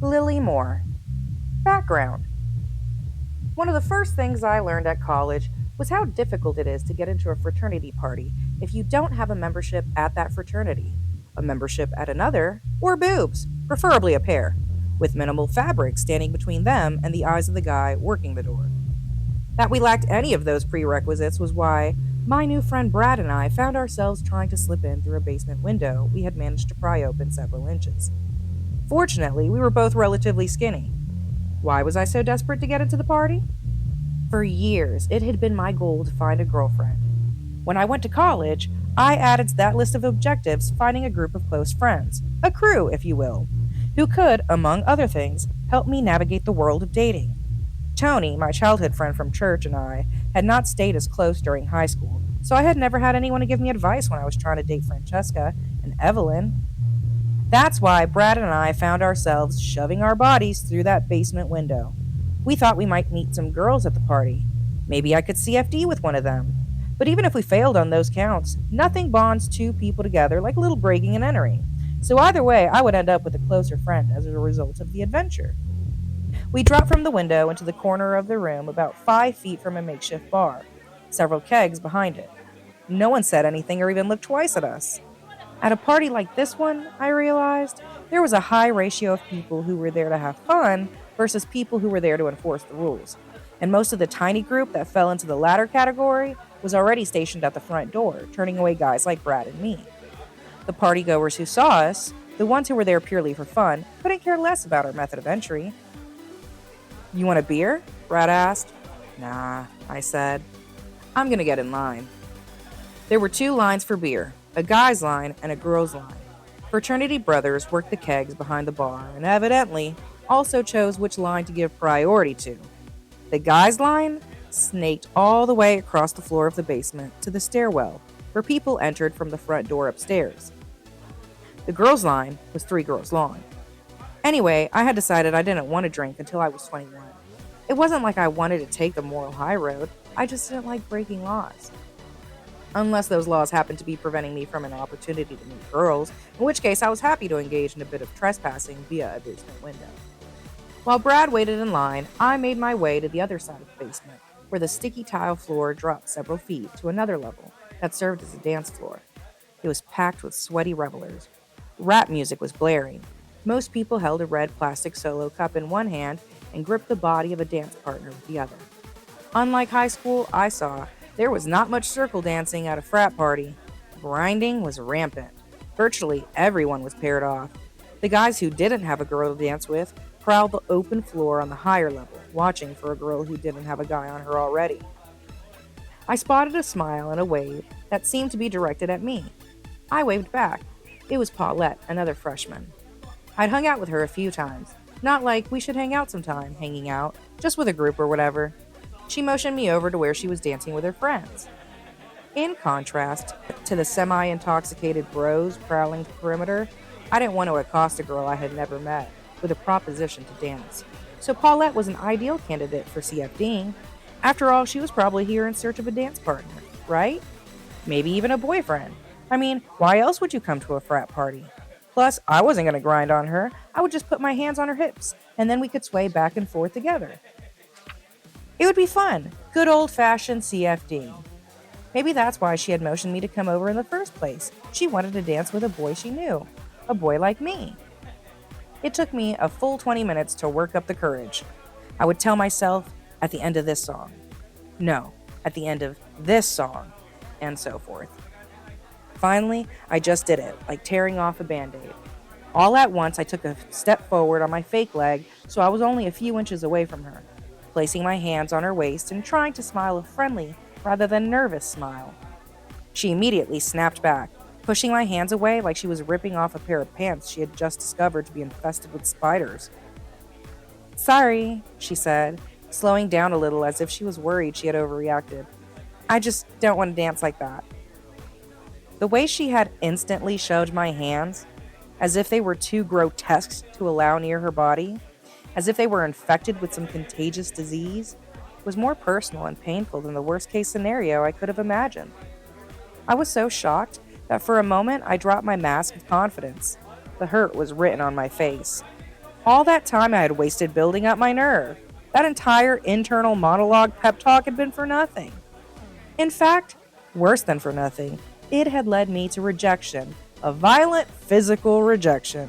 Lilly Moore. Background. One of the first things I learned at college was how difficult it is to get into a fraternity party if you don't have a membership at that fraternity, a membership at another, or boobs, preferably a pair, with minimal fabric standing between them and the eyes of the guy working the door. That we lacked any of those prerequisites was why my new friend Brad and I found ourselves trying to slip in through a basement window we had managed to pry open several inches. Fortunately, we were both relatively skinny. Why was I so desperate to get into the party? For years, it had been my goal to find a girlfriend. When I went to college, I added to that list of objectives finding a group of close friends, a crew, if you will, who could, among other things, help me navigate the world of dating. Tony, my childhood friend from church, and I had not stayed as close during high school, so I had never had anyone to give me advice when I was trying to date Francesca and Evelyn. That's why Brad and I found ourselves shoving our bodies through that basement window. We thought we might meet some girls at the party. Maybe I could CFD with one of them. But even if we failed on those counts, nothing bonds two people together like a little breaking and entering. So either way, I would end up with a closer friend as a result of the adventure. We dropped from the window into the corner of the room about 5 feet from a makeshift bar, several kegs behind it. No one said anything or even looked twice at us. At a party like this one, I realized, there was a high ratio of people who were there to have fun versus people who were there to enforce the rules. And most of the tiny group that fell into the latter category was already stationed at the front door, turning away guys like Brad and me. The partygoers who saw us, the ones who were there purely for fun, couldn't care less about our method of entry. "You want a beer?" Brad asked. "Nah," I said. "I'm gonna get in line." There were two lines for beer, a guy's line and a girl's line. Fraternity brothers worked the kegs behind the bar and evidently also chose which line to give priority to. The guy's line snaked all the way across the floor of the basement to the stairwell, where people entered from the front door upstairs. The girls' line was 3 girls long. Anyway, I had decided I didn't want to drink until I was 21. It wasn't like I wanted to take the moral high road, I just didn't like breaking laws. Unless those laws happened to be preventing me from an opportunity to meet girls, in which case I was happy to engage in a bit of trespassing via a basement window. While Brad waited in line, I made my way to the other side of the basement, where the sticky tile floor dropped several feet to another level that served as a dance floor. It was packed with sweaty revelers. Rap music was blaring. Most people held a red plastic solo cup in one hand and gripped the body of a dance partner with the other. Unlike high school, I saw there was not much circle dancing at a frat party. Grinding was rampant. Virtually everyone was paired off. The guys who didn't have a girl to dance with prowled the open floor on the higher level, watching for a girl who didn't have a guy on her already. I spotted a smile and a wave that seemed to be directed at me. I waved back. It was Paulette, another freshman. I'd hung out with her a few times. Not like we should hang out sometime, hanging out, just with a group or whatever. She motioned me over to where she was dancing with her friends. In contrast to the semi-intoxicated bros prowling the perimeter, I didn't want to accost a girl I had never met with a proposition to dance. So Paulette was an ideal candidate for CFDing. After all, she was probably here in search of a dance partner, right? Maybe even a boyfriend. I mean, why else would you come to a frat party? Plus, I wasn't going to grind on her. I would just put my hands on her hips, and then we could sway back and forth together. It would be fun. Good old-fashioned CFD. Maybe that's why she had motioned me to come over in the first place. She wanted to dance with a boy she knew. A boy like me. It took me a full 20 minutes to work up the courage. I would tell myself, at the end of this song. No, at the end of this song. And so forth. Finally, I just did it, like tearing off a band-aid. All at once, I took a step forward on my fake leg, so I was only a few inches away from her, placing my hands on her waist and trying to smile a friendly rather than nervous smile. She immediately snapped back, pushing my hands away like she was ripping off a pair of pants she had just discovered to be infested with spiders. "Sorry," she said, slowing down a little as if she was worried she had overreacted. "I just don't want to dance like that." The way she had instantly shoved my hands, as if they were too grotesque to allow near her body, as if they were infected with some contagious disease, was more personal and painful than the worst-case scenario I could have imagined. I was so shocked that for a moment I dropped my mask of confidence. The hurt was written on my face. All that time I had wasted building up my nerve. That entire internal monologue pep talk had been for nothing. In fact, worse than for nothing, it had led me to rejection, a violent physical rejection.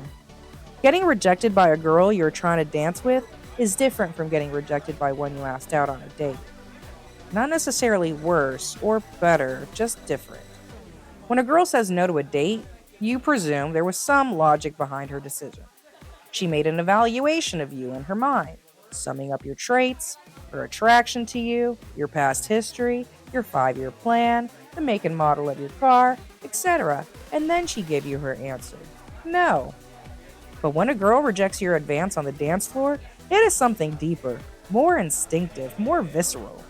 Getting rejected by a girl you're trying to dance with is different from getting rejected by one you asked out on a date. Not necessarily worse or better, just different. When a girl says no to a date, you presume there was some logic behind her decision. She made an evaluation of you in her mind, summing up your traits, her attraction to you, your past history, your 5 year plan, the make and model of your car, etc. And then she gave you her answer. No. But when a girl rejects your advance on the dance floor, it is something deeper, more instinctive, more visceral.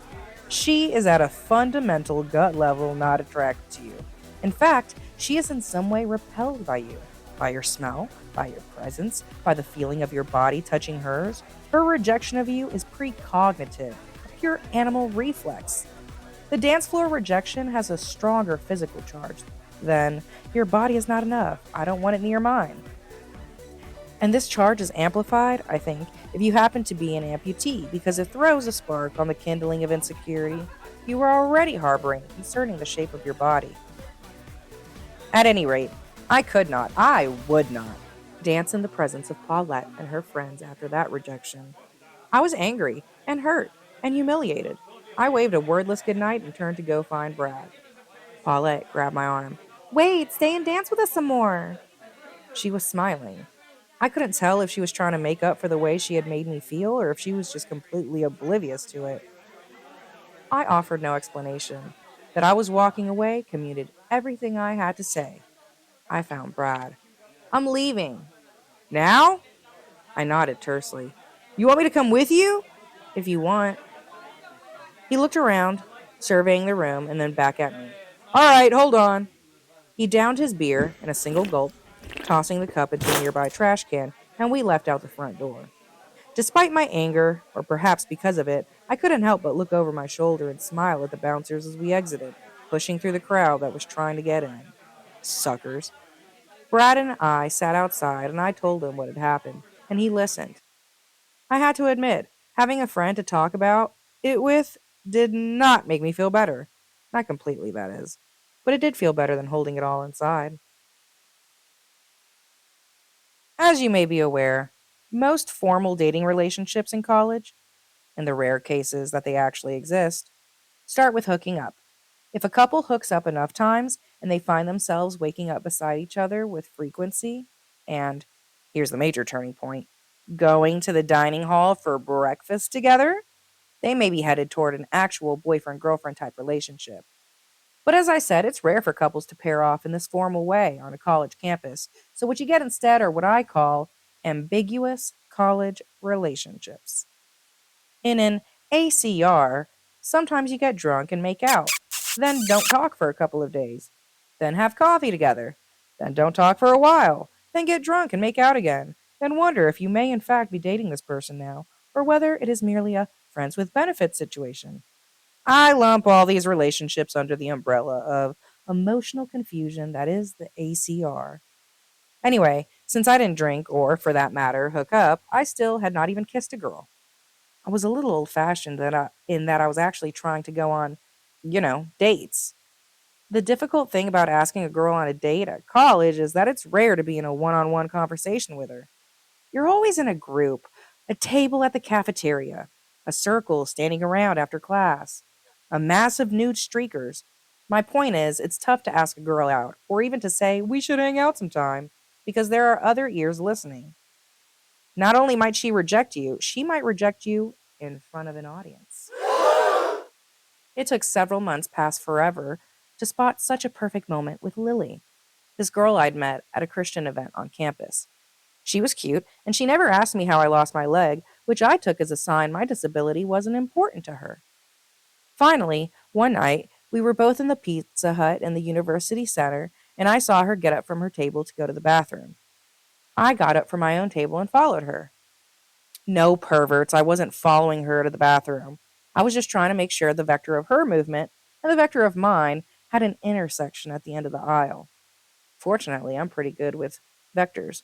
She is at a fundamental gut level not attracted to you. In fact, she is in some way repelled by you, by your smell, by your presence, by the feeling of your body touching hers. Her rejection of you is precognitive, a pure animal reflex. The dance floor rejection has a stronger physical charge than your body is not enough. I don't want it near mine. And this charge is amplified, I think, if you happen to be an amputee because it throws a spark on the kindling of insecurity you were already harboring concerning the shape of your body. At any rate, I would not, dance in the presence of Paulette and her friends after that rejection. I was angry and hurt and humiliated. I waved a wordless goodnight and turned to go find Brad. Paulette grabbed my arm. Wait, stay and dance with us some more. She was smiling. I couldn't tell if she was trying to make up for the way she had made me feel or if she was just completely oblivious to it. I offered no explanation. That I was walking away commuted everything I had to say. I found Brad. I'm leaving. Now? I nodded tersely. You want me to come with you? If you want. He looked around, surveying the room, and then back at me. All right, hold on. He downed his beer in a single gulp, tossing the cup into a nearby trash can, and we left out the front door. Despite my anger, or perhaps because of it, I couldn't help but look over my shoulder and smile at the bouncers as we exited, pushing through the crowd that was trying to get in. Suckers. Brad and I sat outside and I told him what had happened, and he listened. I had to admit, having a friend to talk about it with did not make me feel better. Not completely, that is. But it did feel better than holding it all inside. As you may be aware, most formal dating relationships in college, in the rare cases that they actually exist, start with hooking up. If a couple hooks up enough times and they find themselves waking up beside each other with frequency, and here's the major turning point, going to the dining hall for breakfast together, they may be headed toward an actual boyfriend girlfriend type relationship. But as I said, it's rare for couples to pair off in this formal way on a college campus. So what you get instead are what I call ambiguous college relationships. In an ACR, sometimes you get drunk and make out, then don't talk for a couple of days, then have coffee together, then don't talk for a while, then get drunk and make out again, then wonder if you may in fact be dating this person now, or whether it is merely a friends with benefits situation. I lump all these relationships under the umbrella of emotional confusion that is the ACR. Anyway, since I didn't drink or, for that matter, hook up, I still had not even kissed a girl. I was a little old fashioned in that I was actually trying to go on, dates. The difficult thing about asking a girl on a date at college is that it's rare to be in a one on one conversation with her. You're always in a group, a table at the cafeteria, a circle standing around after class, a mass of nude streakers. My point is, it's tough to ask a girl out, or even to say, we should hang out sometime, because there are other ears listening. Not only might she reject you, she might reject you in front of an audience. It took several months past forever to spot such a perfect moment with Lilly, this girl I'd met at a Christian event on campus. She was cute, and she never asked me how I lost my leg, which I took as a sign my disability wasn't important to her. Finally, one night, we were both in the Pizza Hut in the University Center, and I saw her get up from her table to go to the bathroom. I got up from my own table and followed her. No perverts, I wasn't following her to the bathroom. I was just trying to make sure the vector of her movement and the vector of mine had an intersection at the end of the aisle. Fortunately, I'm pretty good with vectors.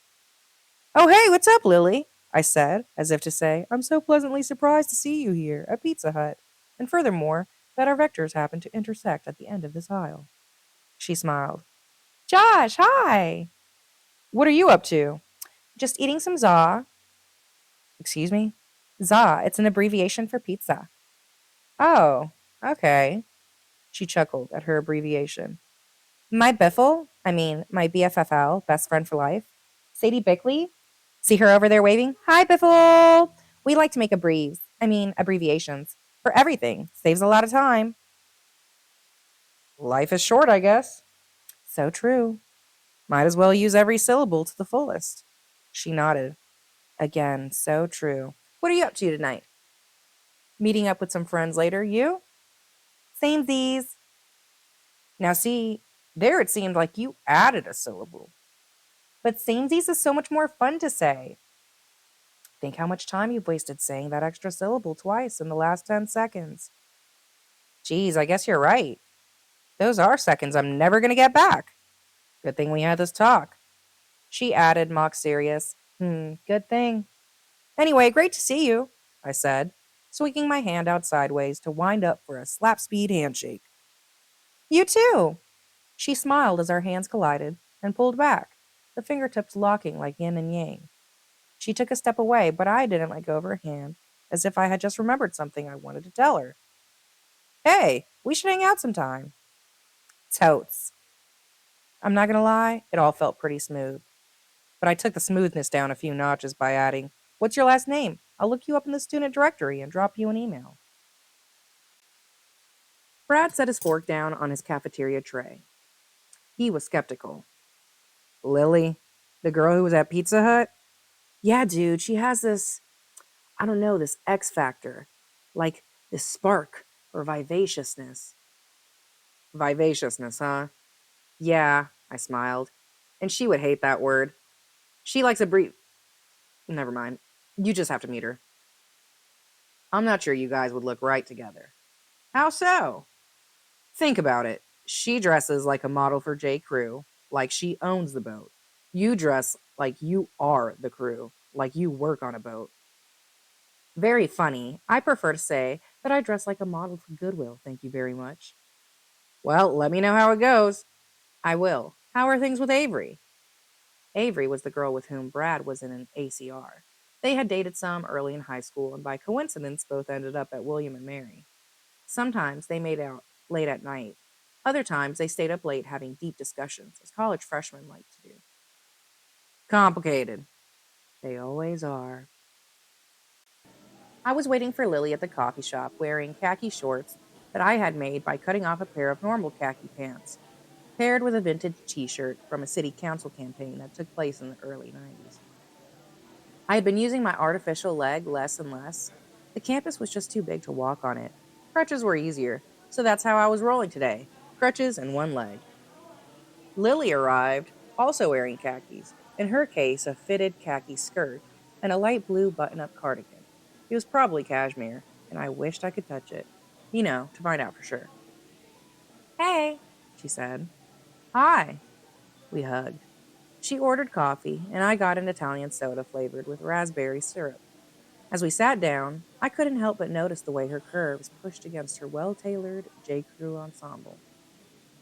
Oh, hey, what's up, Lily? I said, as if to say, I'm so pleasantly surprised to see you here at Pizza Hut. And furthermore, that our vectors happen to intersect at the end of this aisle. She smiled. Josh, hi! What are you up to? Just eating some za. Excuse me? Za, it's an abbreviation for pizza. Oh, okay. She chuckled at her abbreviation. My Biffle, my BFFL, best friend for life, Sadie Bickley. See her over there waving? Hi, Biffle! We like to make abbreviations for everything. Saves a lot of time. Life is short, I guess. So true. Might as well use every syllable to the fullest. She nodded. Again, so true. What are you up to tonight? Meeting up with some friends later. You? Same these. Now, see, there it seemed like you added a syllable. But samesies is so much more fun to say. Think how much time you've wasted saying that extra syllable twice in the last 10 seconds. Geez, I guess you're right. Those are seconds I'm never going to get back. Good thing we had this talk. She added, mock serious. Good thing. Anyway, great to see you, I said, swinging my hand out sideways to wind up for a slap speed handshake. You too. She smiled as our hands collided and pulled back, the fingertips locking like yin and yang. She took a step away, but I didn't let go of her hand, as if I had just remembered something I wanted to tell her. Hey, we should hang out sometime. Totes. I'm not gonna lie, it all felt pretty smooth. But I took the smoothness down a few notches by adding, What's your last name? I'll look you up in the student directory and drop you an email. Brad set his fork down on his cafeteria tray. He was skeptical. Lilly? The girl who was at Pizza Hut? Yeah, dude, she has this, I don't know, this X factor. Like this spark or vivaciousness. Vivaciousness, huh? Yeah, I smiled. And she would hate that word. She likes a brief. Never mind. You just have to meet her. I'm not sure you guys would look right together. How so? Think about it. She dresses like a model for J. Crew, like she owns the boat. You dress like you are the crew, like you work on a boat. Very funny. I prefer to say that I dress like a model for Goodwill, thank you very much. Well, let me know how it goes. I will. How are things with Avery? Avery was the girl with whom Brad was in an ACR. They had dated some early in high school, and by coincidence, both ended up at William and Mary. Sometimes they made out late at night. Other times they stayed up late having deep discussions, as college freshmen like to do. Complicated. They always are. I was waiting for Lily at the coffee shop wearing khaki shorts that I had made by cutting off a pair of normal khaki pants, paired with a vintage t shirt from a city council campaign that took place in the early 90s. I had been using my artificial leg less and less. The campus was just too big to walk on it. Crutches were easier, so that's how I was rolling today, crutches and one leg. Lily arrived, also wearing khakis, in her case, a fitted khaki skirt and a light blue button up cardigan. It was probably cashmere, and I wished I could touch it. To find out for sure. Hey, she said. Hi. We hugged. She ordered coffee, and I got an Italian soda flavored with raspberry syrup. As we sat down, I couldn't help but notice the way her curves pushed against her well tailored J. Crew ensemble.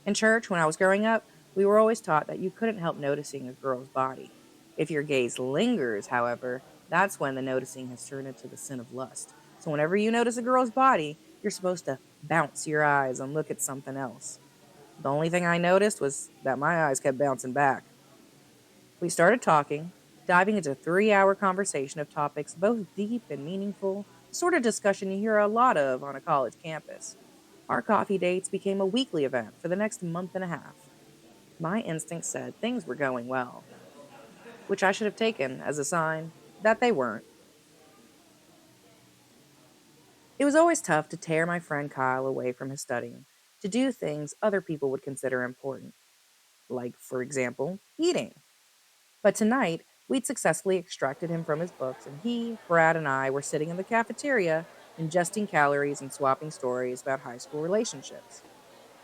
In church, when I was growing up, we were always taught that you couldn't help noticing a girl's body. If your gaze lingers, however, that's when the noticing has turned into the sin of lust. So whenever you notice a girl's body, you're supposed to bounce your eyes and look at something else. The only thing I noticed was that my eyes kept bouncing back. We started talking, diving into a 3-hour conversation of topics both deep and meaningful, the sort of discussion you hear a lot of on a college campus. Our coffee dates became a weekly event for the next month and a half. My instinct said things were going well, which I should have taken as a sign that they weren't. It was always tough to tear my friend Kyle away from his studying, to do things other people would consider important, like, for example, eating. But tonight, we'd successfully extracted him from his books, and he, Brad, and I were sitting in the cafeteria, ingesting calories and swapping stories about high school relationships.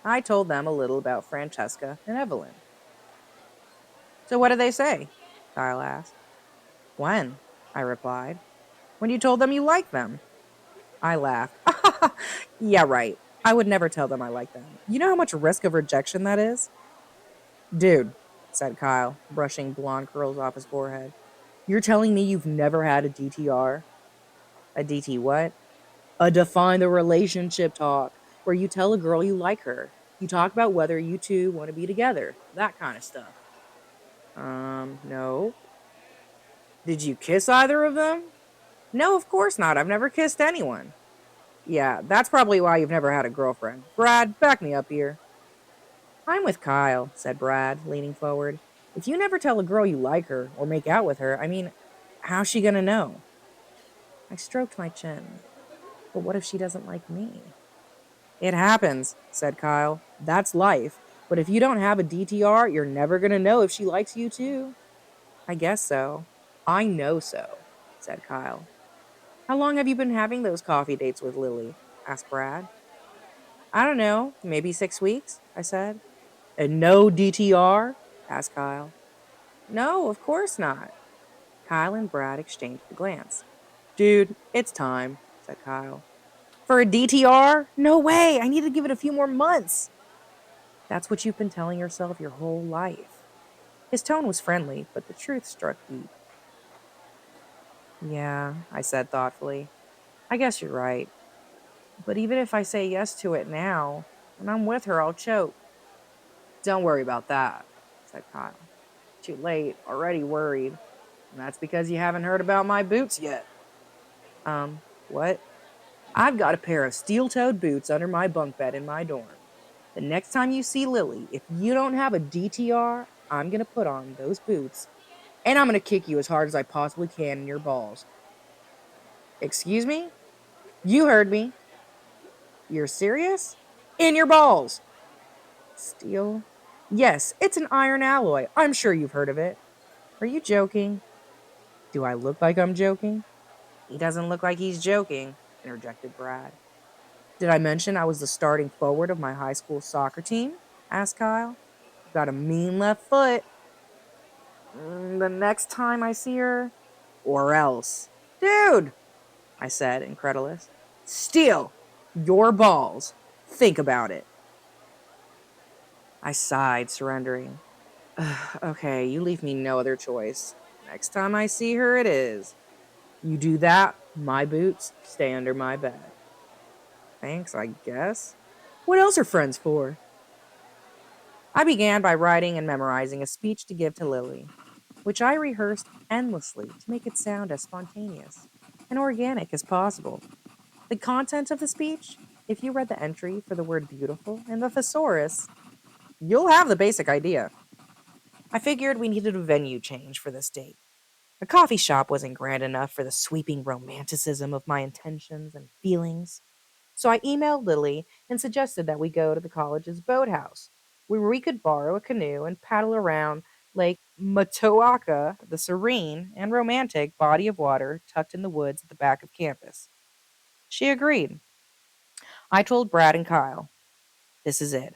I told them a little about Francesca and Evelyn. So, what did they say? Kyle asked. When? I replied. When you told them you liked them. I laughed. Yeah, right. I would never tell them I like them. You know how much risk of rejection that is? Dude, said Kyle, brushing blonde curls off his forehead. You're telling me you've never had a DTR? A DT what? A define the relationship talk, where you tell a girl you like her. You talk about whether you two want to be together, that kind of stuff. No. Did you kiss either of them? No, of course not. I've never kissed anyone. Yeah, that's probably why you've never had a girlfriend. Brad, back me up here. I'm with Kyle, said Brad, leaning forward. If you never tell a girl you like her or make out with her, I mean, how's she gonna know? I stroked my chin. But what if she doesn't like me? It happens, said Kyle. That's life. But if you don't have a DTR, you're never gonna know if she likes you too. I guess so. I know so, said Kyle. How long have you been having those coffee dates with Lilly? Asked Brad. I don't know, maybe 6 weeks, I said. And no DTR? Asked Kyle. No, of course not. Kyle and Brad exchanged a glance. Dude, it's time, said Kyle. For a DTR? No way, I need to give it a few more months. That's what you've been telling yourself your whole life. His tone was friendly, but the truth struck deep. Yeah, I said thoughtfully. I guess you're right. But even if I say yes to it now, when I'm with her, I'll choke. Don't worry about that, said Kyle. Too late, already worried. And that's because you haven't heard about my boots yet. What? I've got a pair of steel-toed boots under my bunk bed in my dorm. The next time you see Lilly, if you don't have a DTR, I'm going to put on those boots and I'm going to kick you as hard as I possibly can in your balls. Excuse me? You heard me. You're serious? In your balls. Steel? Yes, it's an iron alloy. I'm sure you've heard of it. Are you joking? Do I look like I'm joking? He doesn't look like he's joking, interjected Brad. Did I mention I was the starting forward of my high school soccer team? Asked Kyle. I've got a mean left foot. The next time I see her? Or else. Dude, I said, incredulous. Steal your balls. Think about it. I sighed, surrendering. Okay, you leave me no other choice. Next time I see her, it is. You do that, my boots stay under my bed. Thanks, I guess. What else are friends for? I began by writing and memorizing a speech to give to Lilly, which I rehearsed endlessly to make it sound as spontaneous and organic as possible. The content of the speech, if you read the entry for the word beautiful in the thesaurus, you'll have the basic idea. I figured we needed a venue change for this date. A coffee shop wasn't grand enough for the sweeping romanticism of my intentions and feelings. So I emailed Lilly and suggested that we go to the college's boathouse, where we could borrow a canoe and paddle around Lake Matoaka, the serene and romantic body of water tucked in the woods at the back of campus. She agreed. I told Brad and Kyle, this is it.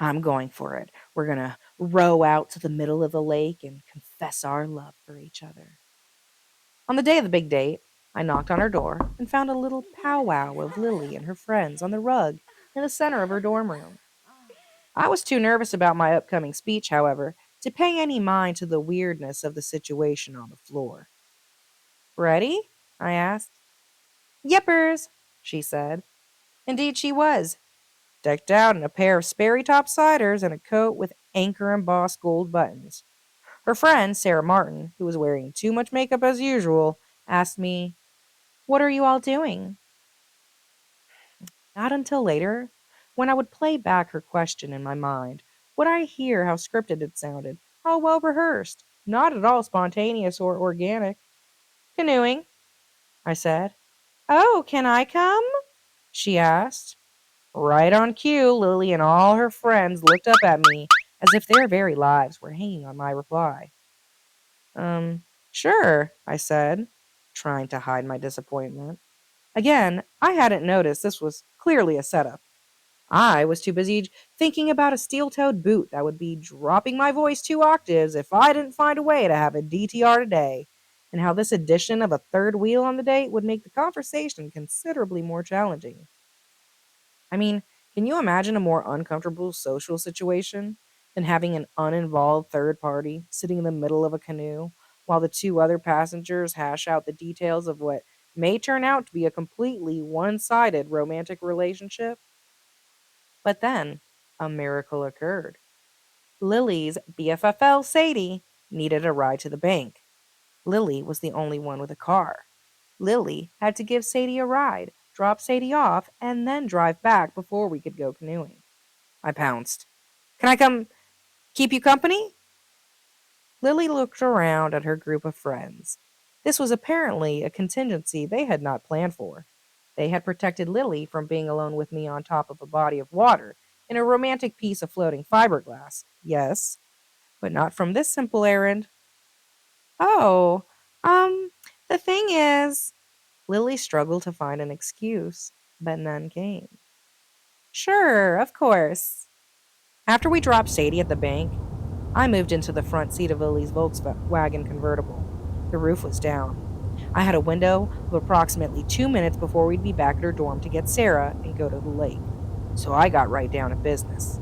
I'm going for it. We're going to row out to the middle of the lake and confess our love for each other. On the day of the big date, I knocked on her door and found a little powwow of Lilly and her friends on the rug in the center of her dorm room. I was too nervous about my upcoming speech, however, to pay any mind to the weirdness of the situation on the floor. Ready? I asked. Yippers, she said. Indeed, she was, decked out in a pair of Sperry top siders and a coat with anchor embossed gold buttons. Her friend, Sarah Martin, who was wearing too much makeup as usual, asked me, what are you all doing? Not until later, when I would play back her question in my mind, would I hear how scripted it sounded, how well rehearsed, not at all spontaneous or organic. Canoeing, I said. Oh, can I come? She asked. Right on cue, Lily and all her friends looked up at me as if their very lives were hanging on my reply. Sure, I said, trying to hide my disappointment. Again, I hadn't noticed this was clearly a setup. I was too busy thinking about a steel-toed boot that would be dropping my voice 2 octaves if I didn't find a way to have a DTR today. and how this addition of a third wheel on the date would make the conversation considerably more challenging. I mean, can you imagine a more uncomfortable social situation than having an uninvolved third party sitting in the middle of a canoe while the two other passengers hash out the details of what may turn out to be a completely one sided romantic relationship? But then a miracle occurred. Lily's BFFL, Sadie, needed a ride to the bank. Lily was the only one with a car. Lily had to give Sadie a ride, drop Sadie off, and then drive back before we could go canoeing. I pounced. Can I come keep you company? Lily looked around at her group of friends. This was apparently a contingency they had not planned for. They had protected Lily from being alone with me on top of a body of water in a romantic piece of floating fiberglass, yes, but not from this simple errand. Oh, um, the thing is, Lily struggled to find an excuse, but none came. Sure, of course. After we dropped Sadie at the bank, I moved into the front seat of Lily's Volkswagen convertible. The roof was down. I had a window of approximately 2 minutes before we'd be back at her dorm to get Sarah and go to the lake. So I got right down to business.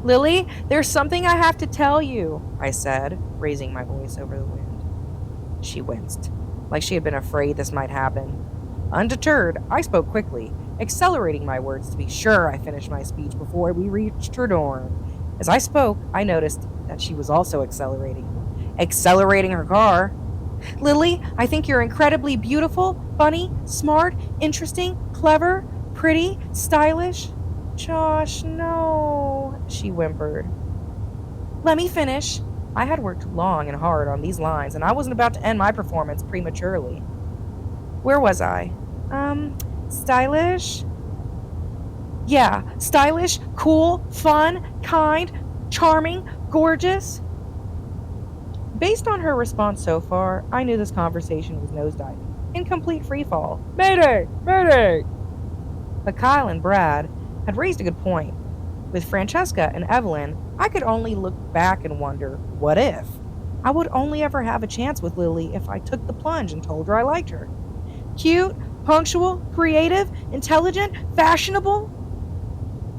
Lily, there's something I have to tell you, I said, raising my voice over the wind. She winced, like she had been afraid this might happen. Undeterred, I spoke quickly, accelerating my words to be sure I finished my speech before we reached her dorm. As I spoke, I noticed that she was also accelerating her car. Lily, I think you're incredibly beautiful, funny, smart, interesting, clever, pretty, stylish. Josh, no, she whimpered. Let me finish. I had worked long and hard on these lines, and I wasn't about to end my performance prematurely. Where was I? Stylish? Yeah, stylish, cool, fun, kind, charming, gorgeous. Based on her response so far, I knew this conversation was nosediving, in complete freefall. Mayday! Mayday! But Kyle and Brad had raised a good point. With Francesca and Evelyn, I could only look back and wonder, what if? I would only ever have a chance with Lily if I took the plunge and told her I liked her. Cute, punctual, creative, intelligent, fashionable.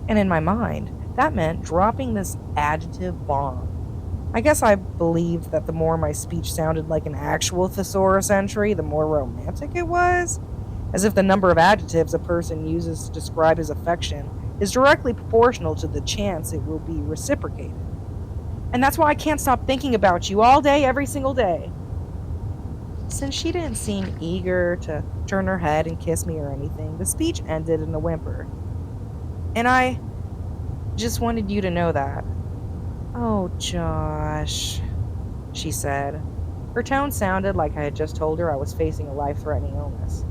And in my mind, that meant dropping this adjective bomb. I guess I believed that the more my speech sounded like an actual thesaurus entry, the more romantic it was. As if the number of adjectives a person uses to describe his affection is directly proportional to the chance it will be reciprocated. And that's why I can't stop thinking about you all day, every single day. Since she didn't seem eager to turn her head and kiss me or anything, the speech ended in a whimper. And I just wanted you to know that. Oh, Josh, she said. Her tone sounded like I had just told her I was facing a life threatening illness.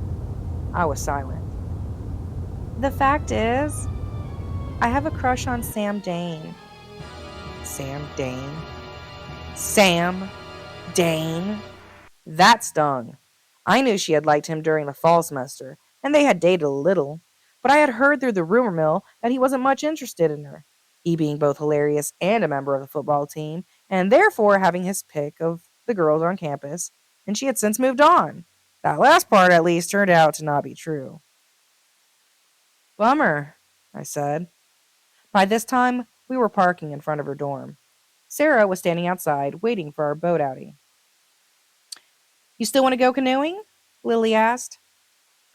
I was silent. The fact is, I have a crush on Sam Dane. Sam Dane? Sam Dane? That stung. I knew she had liked him during the fall semester, and they had dated a little, but I had heard through the rumor mill that he wasn't much interested in her, he being both hilarious and a member of the football team, and therefore having his pick of the girls on campus, and she had since moved on. That last part, at least, turned out to not be true. Bummer, I said. By this time, we were parking in front of her dorm. Sarah was standing outside, waiting for our boat outing. You still want to go canoeing? Lily asked.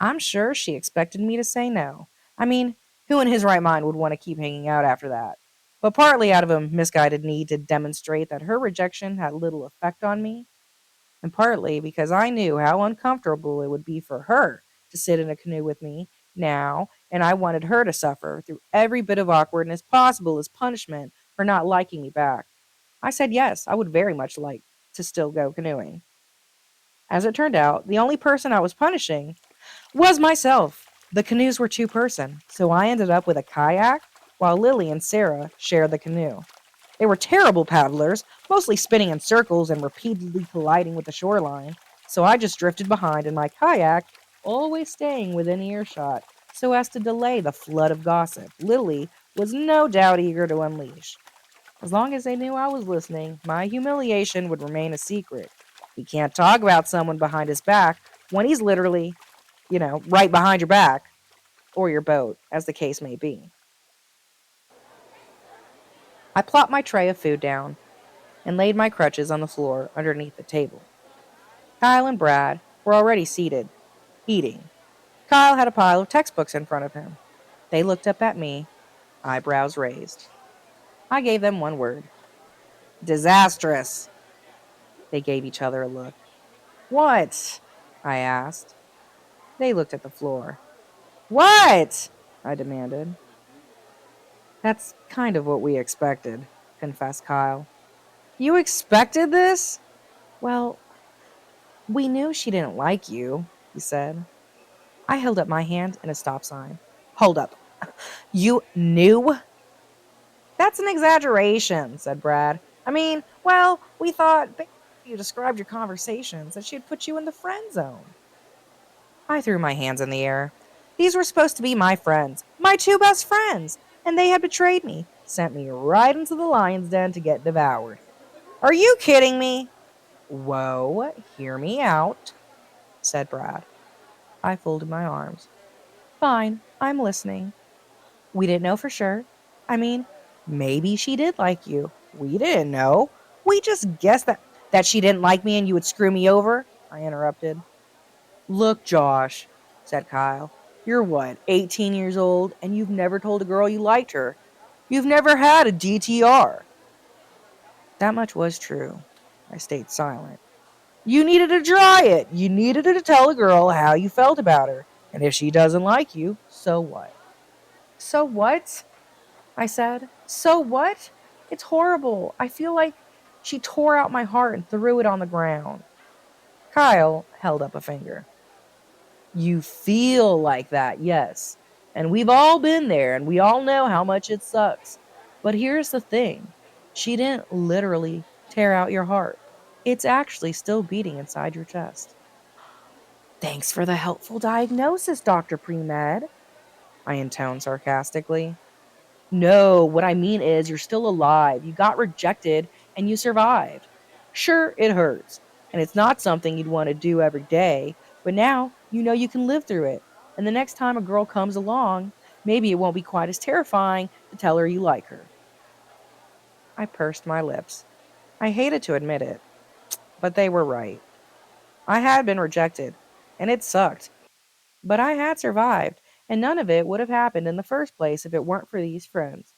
I'm sure she expected me to say no. I mean, who in his right mind would want to keep hanging out after that? But partly out of a misguided need to demonstrate that her rejection had little effect on me, and partly because I knew how uncomfortable it would be for her to sit in a canoe with me now, and I wanted her to suffer through every bit of awkwardness possible as punishment for not liking me back. I said yes, I would very much like to still go canoeing. As it turned out, the only person I was punishing was myself. The canoes were two-person, so I ended up with a kayak while Lily and Sarah shared the canoe. They were terrible paddlers, mostly spinning in circles and repeatedly colliding with the shoreline, so I just drifted behind in my kayak, always staying within earshot so as to delay the flood of gossip Lily was no doubt eager to unleash. As long as they knew I was listening, my humiliation would remain a secret. You can't talk about someone behind his back when he's literally, right behind your back or your boat, as the case may be. I plopped my tray of food down and laid my crutches on the floor underneath the table. Kyle and Brad were already seated, eating. Kyle had a pile of textbooks in front of him. They looked up at me, eyebrows raised. I gave them one word: disastrous. They gave each other a look. What? I asked. They looked at the floor. What? I demanded. That's kind of what we expected, confessed Kyle. You expected this? Well, we knew she didn't like you, he said. I held up my hand in a stop sign. Hold up. You knew? That's an exaggeration, said Brad. I mean, well, we thought based on how you described your conversations that she'd put you in the friend zone. I threw my hands in the air. These were supposed to be my friends, my two best friends, and they had betrayed me, sent me right into the lion's den to get devoured. Are you kidding me? Whoa, hear me out, said Brad. I folded my arms. Fine, I'm listening. We didn't know for sure. I mean, maybe she did like you. We didn't know. We just guessed that she didn't like me and you would screw me over, I interrupted. Look, Josh, said Kyle. You're what, 18 years old, and you've never told a girl you liked her. You've never had a DTR. That much was true. I stayed silent. You needed to try it. You needed to tell a girl how you felt about her. And if she doesn't like you, so what? So what? I said. So what? It's horrible. I feel like she tore out my heart and threw it on the ground. Kyle held up a finger. You feel like that, yes. And we've all been there and we all know how much it sucks. But here's the thing: she didn't literally tear out your heart, it's actually still beating inside your chest. Thanks for the helpful diagnosis, Dr. Premed, I intoned sarcastically. No, what I mean is you're still alive. You got rejected and you survived. Sure, it hurts, and it's not something you'd want to do every day, but now you know you can live through it. And the next time a girl comes along, maybe it won't be quite as terrifying to tell her you like her. I pursed my lips. I hated to admit it, but they were right. I had been rejected, and it sucked, but I had survived, and none of it would have happened in the first place if it weren't for these friends.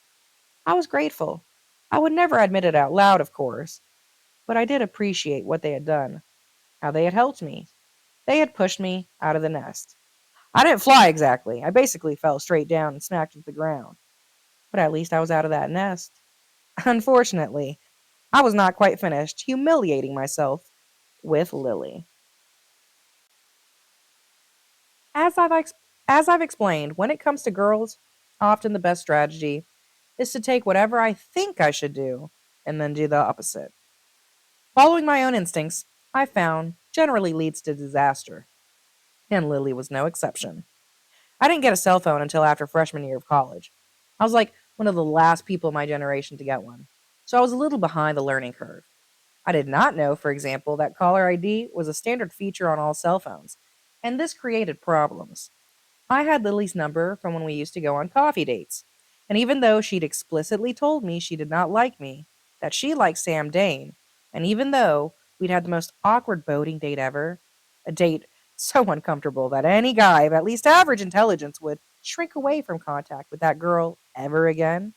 I was grateful. I would never admit it out loud, of course, but I did appreciate what they had done, how they had helped me. They had pushed me out of the nest. I didn't fly exactly. I basically fell straight down and smacked into the ground. But at least I was out of that nest. Unfortunately, I was not quite finished humiliating myself with Lilly. As I've ex- as I've explained, when it comes to girls, often the best strategy is to take whatever I think I should do and then do the opposite. Following my own instincts, I found, generally leads to disaster, and Lily was no exception. I didn't get a cell phone until after freshman year of college. I was like one of the last people in my generation to get one, so I was a little behind the learning curve. I did not know, for example, that caller ID was a standard feature on all cell phones, and this created problems. I had Lily's number from when we used to go on coffee dates. And even though she'd explicitly told me she did not like me, that she liked Sam Dane, and even though we'd had the most awkward boating date ever, a date so uncomfortable that any guy of at least average intelligence would shrink away from contact with that girl ever again,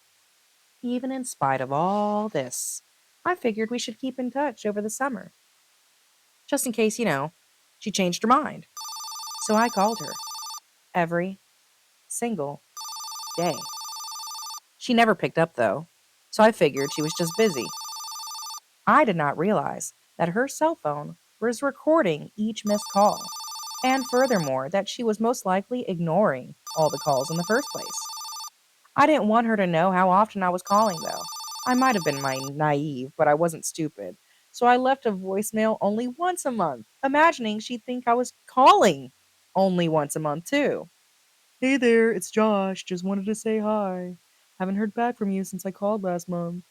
even in spite of all this, I figured we should keep in touch over the summer, just in case, she changed her mind. So I called her every single day. She never picked up, though, so I figured she was just busy. I did not realize that her cell phone was recording each missed call, and furthermore, that she was most likely ignoring all the calls in the first place. I didn't want her to know how often I was calling, though. I might have been naive, but I wasn't stupid. So I left a voicemail only once a month, imagining she'd think I was calling only once a month, too. Hey there, it's Josh. Just wanted to say hi. Haven't heard back from you since I called last month.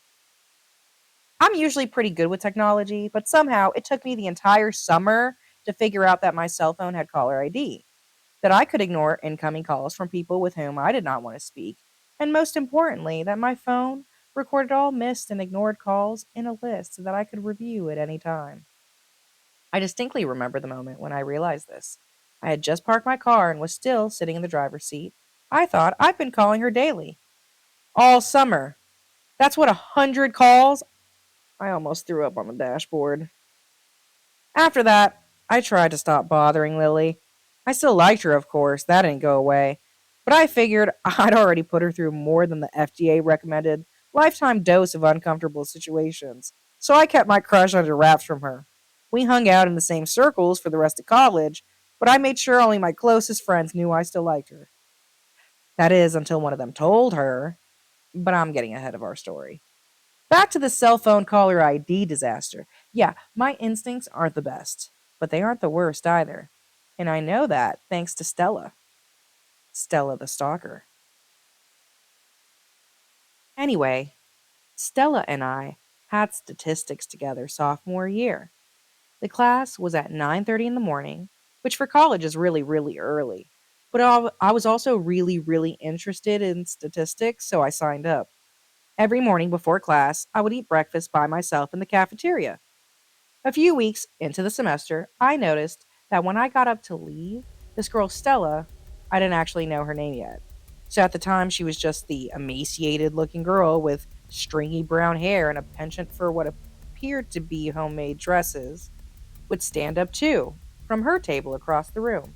I'm usually pretty good with technology, but somehow it took me the entire summer to figure out that my cell phone had caller ID, that I could ignore incoming calls from people with whom I did not want to speak, and most importantly, that my phone recorded all missed and ignored calls in a list so that I could review at any time. I distinctly remember the moment when I realized this. I had just parked my car and was still sitting in the driver's seat. I thought I've been calling her daily, all summer. That's what 100 calls. I almost threw up on the dashboard. After that, I tried to stop bothering Lily. I still liked her, of course, that didn't go away. But I figured I'd already put her through more than the FDA recommended lifetime dose of uncomfortable situations. So I kept my crush under wraps from her. We hung out in the same circles for the rest of college, but I made sure only my closest friends knew I still liked her. That is, until one of them told her. But I'm getting ahead of our story. Back to the cell phone caller ID disaster. Yeah, my instincts aren't the best, but they aren't the worst either. And I know that thanks to Stella. Stella the stalker. Anyway, Stella and I had statistics together sophomore year. The class was at 9:30 in the morning, which for college is really really early. But I was also really really interested in statistics, so I signed up. Every morning before class, I would eat breakfast by myself in the cafeteria. A few weeks into the semester, I noticed that when I got up to leave, this girl Stella, I didn't actually know her name yet. So at the time, she was just the emaciated looking girl with stringy brown hair and a penchant for what appeared to be homemade dresses, would stand up too, from her table across the room.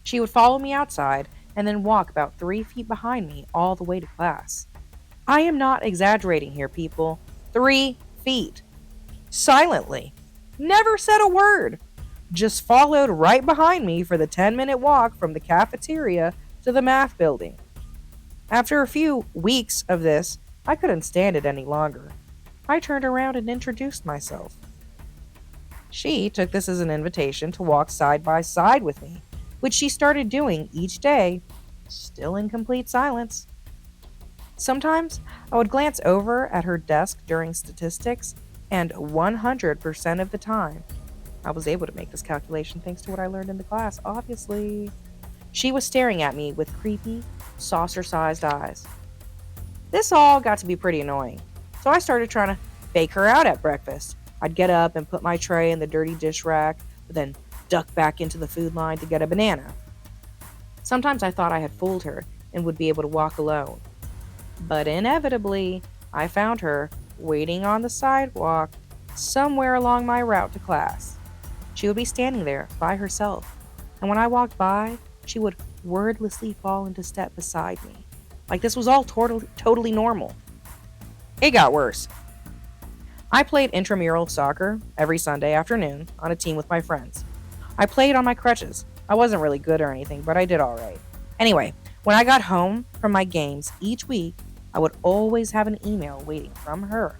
She would follow me outside and then walk about 3 feet behind me all the way to class. I am not exaggerating here, people. 3 feet. Silently. Never said a word. Just followed right behind me for the 10-minute walk from the cafeteria to the math building. After a few weeks of this, I couldn't stand it any longer. I turned around and introduced myself. She took this as an invitation to walk side by side with me, which she started doing each day, still in complete silence. Sometimes I would glance over at her desk during statistics, and 100% of the time, I was able to make this calculation thanks to what I learned in the class, obviously. She was staring at me with creepy, saucer sized eyes. This all got to be pretty annoying, so I started trying to fake her out at breakfast. I'd get up and put my tray in the dirty dish rack, but then duck back into the food line to get a banana. Sometimes I thought I had fooled her and would be able to walk alone. But inevitably, I found her waiting on the sidewalk somewhere along my route to class. She would be standing there by herself, and when I walked by, she would wordlessly fall into step beside me. Like this was all totally normal. It got worse. I played intramural soccer every Sunday afternoon on a team with my friends. I played on my crutches. I wasn't really good or anything, but I did all right. Anyway, when I got home from my games each week, I would always have an email waiting from her.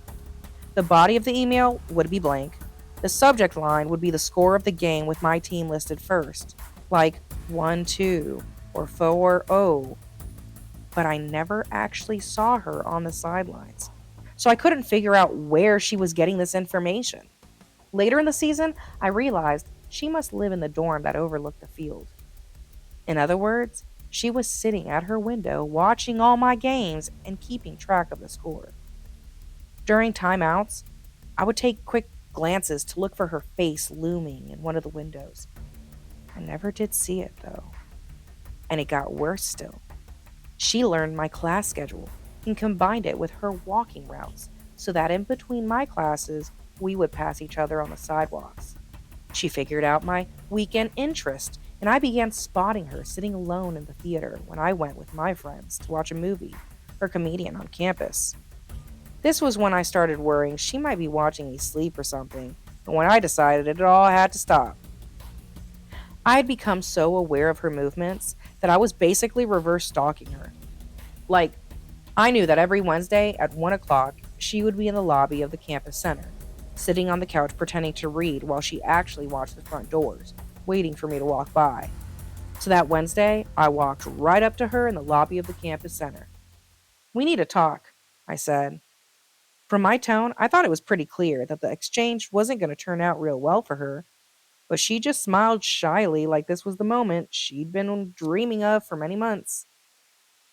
The body of the email would be blank. The subject line would be the score of the game with my team listed first, like 1-2 or 4-0. But I never actually saw her on the sidelines, so I couldn't figure out where she was getting this information. Later in the season, I realized she must live in the dorm that overlooked the field. In other words, she was sitting at her window watching all my games and keeping track of the score. During timeouts, I would take quick glances to look for her face looming in one of the windows. I never did see it, though. And it got worse still. She learned my class schedule and combined it with her walking routes so that in between my classes, we would pass each other on the sidewalks. She figured out my weekend interest, and I began spotting her sitting alone in the theater when I went with my friends to watch a movie or comedian on campus. This was when I started worrying she might be watching me sleep or something, and when I decided it all had to stop. I had become so aware of her movements that I was basically reverse stalking her. Like, I knew that every Wednesday at 1 o'clock, she would be in the lobby of the campus center, sitting on the couch pretending to read while she actually watched the front doors, waiting for me to walk by. So that Wednesday, I walked right up to her in the lobby of the campus center. "We need to talk," I said. From my tone, I thought it was pretty clear that the exchange wasn't going to turn out real well for her, but she just smiled shyly like this was the moment she'd been dreaming of for many months.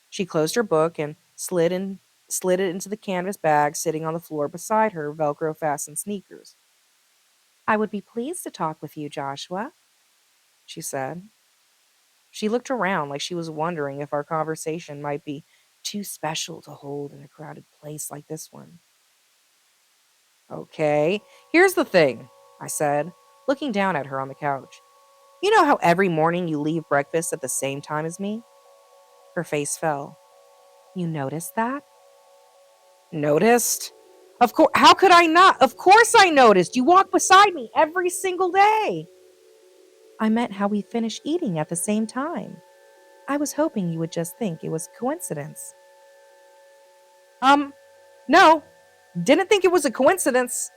She closed her book and slid it into the canvas bag sitting on the floor beside her Velcro fastened sneakers. I would be pleased to talk with you, Joshua, she said. She looked around like she was wondering if our conversation might be too special to hold in a crowded place like this one. Okay, here's the thing, I said, looking down at her on the couch. You know how every morning you leave breakfast at the same time as me? Her face fell. You noticed that? Noticed? Of course, how could I not? Of course I noticed. You walk beside me every single day. I meant how we finish eating at the same time. I was hoping you would just think it was coincidence. Um, no, didn't think it was a coincidence.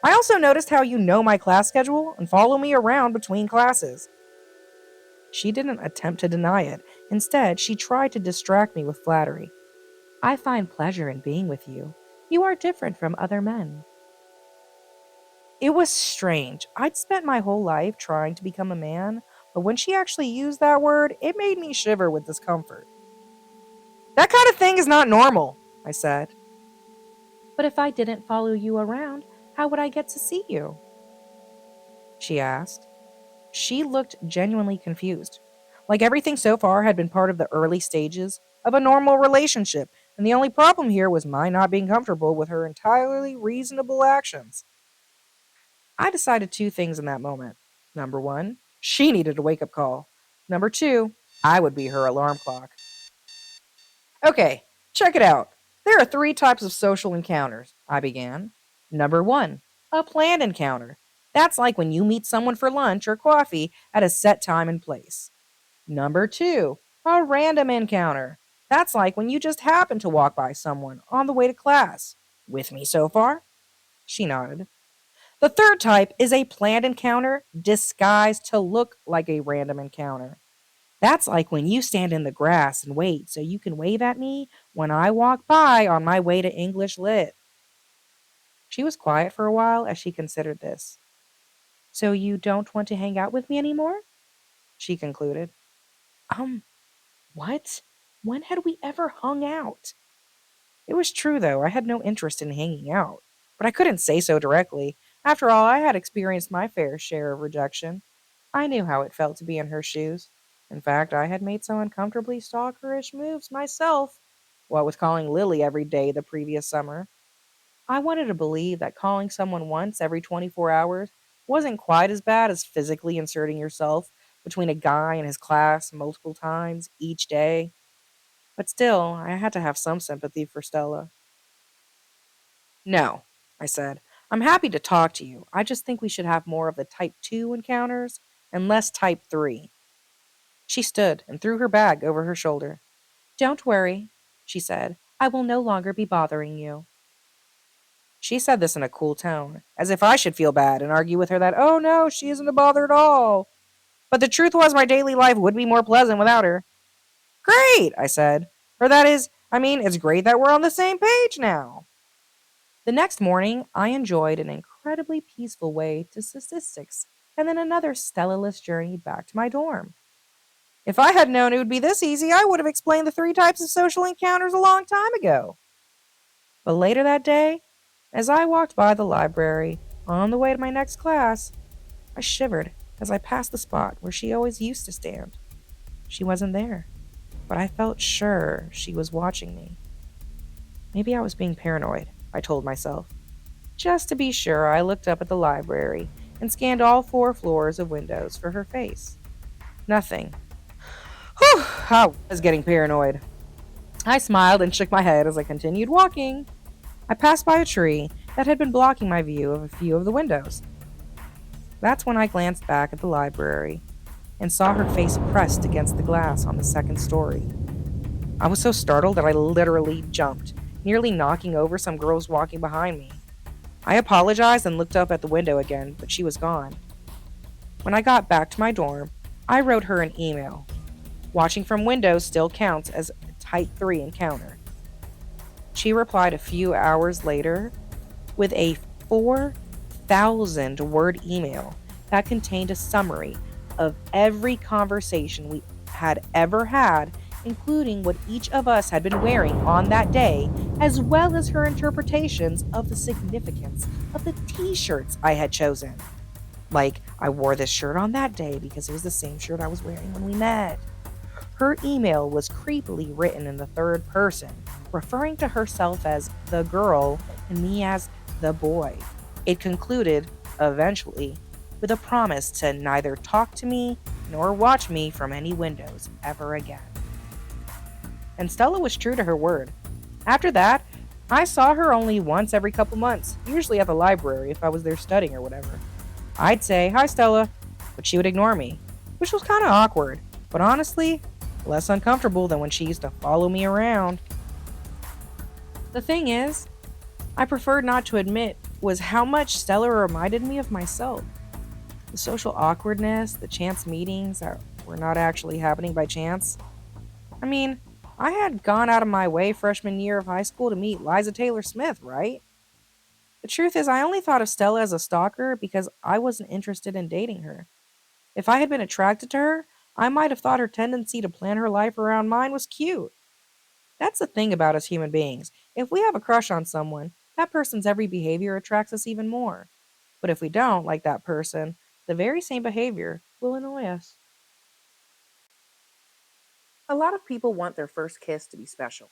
I also noticed how you know my class schedule and follow me around between classes. She didn't attempt to deny it. Instead, she tried to distract me with flattery. I find pleasure in being with you. You are different from other men. It was strange. I'd spent my whole life trying to become a man, but when she actually used that word, it made me shiver with discomfort. That kind of thing is not normal, I said. But if I didn't follow you around, how would I get to see you? She asked. She looked genuinely confused, like everything so far had been part of the early stages of a normal relationship, and the only problem here was my not being comfortable with her entirely reasonable actions. I decided two things in that moment. Number one, she needed a wake up call. Number two, I would be her alarm clock. Okay, check it out. There are three types of social encounters, I began. Number one, a planned encounter. That's like when you meet someone for lunch or coffee at a set time and place. Number two, a random encounter. That's like when you just happen to walk by someone on the way to class. With me so far? She nodded. The third type is a planned encounter disguised to look like a random encounter. That's like when you stand in the grass and wait so you can wave at me when I walk by on my way to English Lit. She was quiet for a while as she considered this. So you don't want to hang out with me anymore? She concluded. Um, what? When had we ever hung out? It was true, though, I had no interest in hanging out. But I couldn't say so directly. After all, I had experienced my fair share of rejection. I knew how it felt to be in her shoes. In fact, I had made some uncomfortably stalkerish moves myself, what with calling Lilly every day the previous summer. I wanted to believe that calling someone once every 24 hours wasn't quite as bad as physically inserting yourself between a guy and his class multiple times each day. But still, I had to have some sympathy for Stella. No, I said. I'm happy to talk to you. I just think we should have more of the type 2 encounters and less type 3. She stood and threw her bag over her shoulder. Don't worry, she said. I will no longer be bothering you. She said this in a cool tone, as if I should feel bad and argue with her that, oh no, she isn't a bother at all. But the truth was, my daily life would be more pleasant without her. Great, I said. Or that is, it's great that we're on the same page now. The next morning, I enjoyed an incredibly peaceful way to statistics, and then another Stella-less journey back to my dorm. If I had known it would be this easy, I would have explained the three types of social encounters a long time ago. But later that day, as I walked by the library on the way to my next class, I shivered as I passed the spot where she always used to stand. She wasn't there, but I felt sure she was watching me. Maybe I was being paranoid, I told myself. Just to be sure, I looked up at the library and scanned all 4 floors of windows for her face. Nothing. Whew, I was getting paranoid. I smiled and shook my head as I continued walking. I passed by a tree that had been blocking my view of a few of the windows. That's when I glanced back at the library and saw her face pressed against the glass on the second story. I was so startled that I literally jumped, nearly knocking over some girls walking behind me. I apologized and looked up at the window again, but she was gone. When I got back to my dorm, I wrote her an email. Watching from windows still counts as a type 3 encounter. She replied a few hours later with a 4,000-word email that contained a summary of every conversation we had ever had, including what each of us had been wearing on that day, as well as her interpretations of the significance of the t shirts I had chosen. Like, I wore this shirt on that day because it was the same shirt I was wearing when we met. Her email was creepily written in the third person, referring to herself as the girl and me as the boy. It concluded, eventually, with a promise to neither talk to me nor watch me from any windows ever again. And Stella was true to her word. After that, I saw her only once every couple months, usually at the library if I was there studying or whatever. I'd say, "Hi, Stella," but she would ignore me, which was kind of awkward, but honestly, less uncomfortable than when she used to follow me around. The thing is, I preferred not to admit was how much Stella reminded me of myself. The social awkwardness, the chance meetings that were not actually happening by chance. I mean, I had gone out of my way freshman year of high school to meet Liza Taylor Smith, right? The truth is, I only thought of Stella as a stalker because I wasn't interested in dating her. If I had been attracted to her, I might have thought her tendency to plan her life around mine was cute. That's the thing about us human beings. If we have a crush on someone, that person's every behavior attracts us even more. But if we don't like that person, the very same behavior will annoy us. A lot of people want their first kiss to be special.